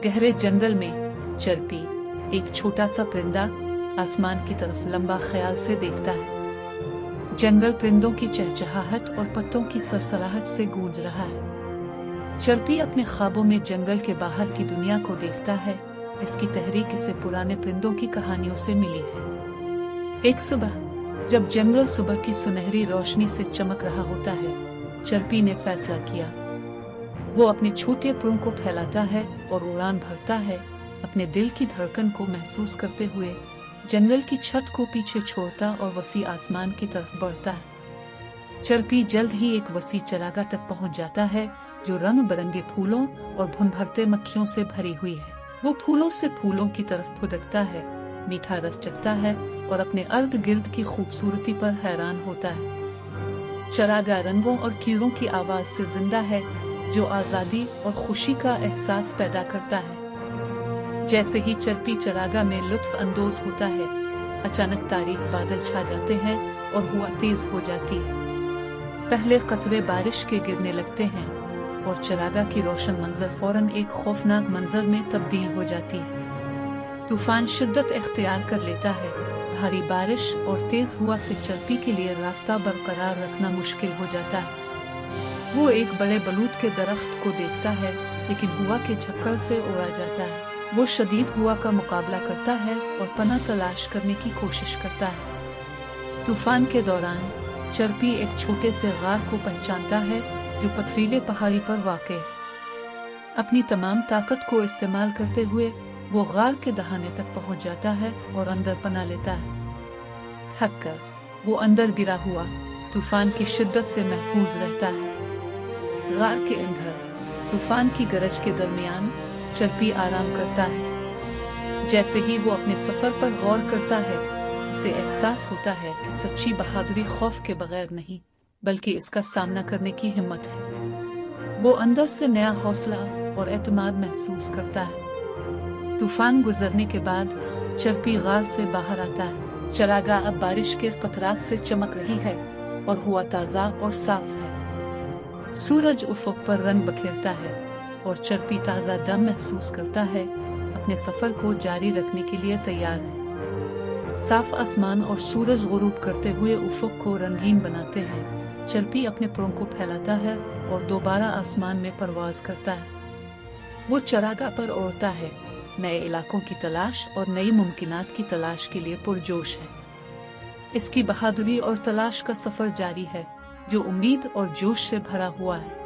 गहरे जंगल में चरपी, एक छोटा सा परिंदा, आसमान की तरफ लंबा ख्याल से देखता है। जंगल परिंदों की चहचहाहट और पत्तों की सरसराहट से गूंज रहा है। चरपी अपने ख्वाबों में जंगल के बाहर की दुनिया को देखता है। इसकी तहरीक इसे पुराने परिंदों की कहानियों से मिली है। एक सुबह जब जंगल सुबह की सुनहरी रोशनी से चमक रहा होता है, चरपी ने फैसला किया। वो अपने छोटे पंखों को फैलाता है और उड़ान भरता है, अपने दिल की धड़कन को महसूस करते हुए जंगल की छत को पीछे छोड़ता और वसी आसमान की तरफ बढ़ता है। चरपी जल्द ही एक वसी चरागाह तक पहुंच जाता है, जो रंग बिरंगे फूलों और भुनभरते मक्खियों से भरी हुई है। वो फूलों से फूलों की तरफ फुदकता है, मीठा रस चखता है और अपने अर्द गिर्द की खूबसूरती पर हैरान होता है। चरागाह रंगों और कीड़ों की आवाज से जिंदा है, जो आजादी और खुशी का एहसास पैदा करता है। जैसे ही चरपी चरागाह में लुत्फ अंदोज होता है, अचानक तारीक बादल छा जाते हैं और हवा तेज हो जाती है। पहले कतरे बारिश के गिरने लगते हैं और चरागाह की रोशन मंजर फौरन एक खौफनाक मंजर में तब्दील हो जाती है। तूफान शिद्दत इख्तियार कर लेता है। भारी बारिश और तेज हवा से चरपी के लिए रास्ता बरकरार रखना मुश्किल हो जाता है। वो एक बड़े बलूत के दरख्त को देखता है, लेकिन हवा के झक्कड़ से उड़ा जाता है। वो शदीद हवा का मुकाबला करता है और पनाह तलाश करने की कोशिश करता है। तूफान के दौरान चरपी एक छोटे से गार को पहचानता है, जो पथरीले पहाड़ी पर वाक़ है। अपनी तमाम ताकत को इस्तेमाल करते हुए वो गार के दहाने तक पहुंच जाता है और अंदर पनाह लेता है। थक कर वो अंदर गिरा हुआ तूफान की शिद्दत से महफूज रहता है। गार के अंदर तूफान की गरज के दरमियान चरपी आराम करता है। जैसे ही वो अपने सफर पर गौर करता है, उसे एहसास होता है कि सच्ची बहादुरी खौफ के बगैर नहीं, बल्कि इसका सामना करने की हिम्मत है। वो अंदर से नया हौसला और एतमाद महसूस करता है। तूफान गुजरने के बाद चरपी गार से बाहर आता है। चरागाह अब बारिश के कतरात से चमक रही है और हवा ताज़ा और साफ है। सूरज उफ़क़ पर रंग बखेरता है और चरपी ताज़ा दम महसूस करता है। अपने सफर को जारी रखने के लिए तैयार है। साफ आसमान और सूरज गुरूब करते हुए उफ़क़ को रंगीन बनाते हैं। चरपी अपने पंखों को फैलाता है और दोबारा आसमान में परवाज करता है। वो चरागाह पर उड़ता है, नए इलाकों की तलाश और नई मुमकिनात की तलाश के लिए पुरजोश है। इसकी बहादुरी और तलाश का सफर जारी है, जो उम्मीद और जोश से भरा हुआ है।